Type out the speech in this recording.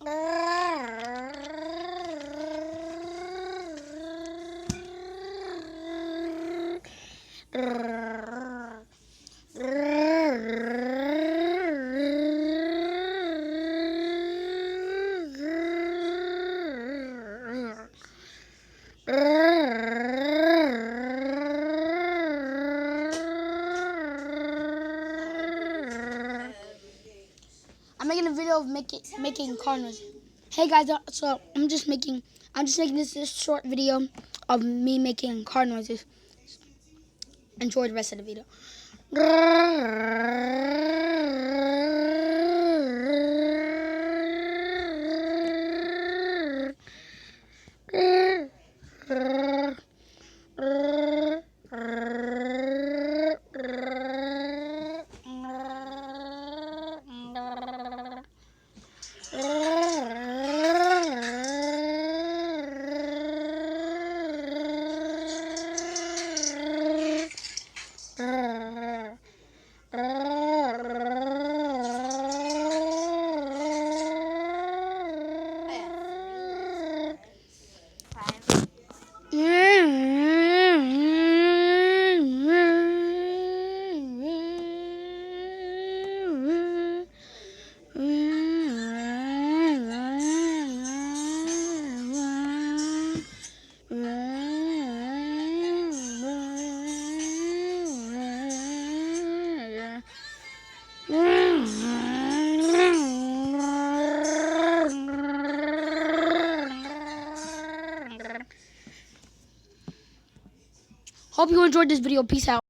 I'm making a video of making car noises. Hey guys, so I'm just making this short video of me making car noises. Enjoy the rest of the video. Hope you enjoyed this video. Peace out.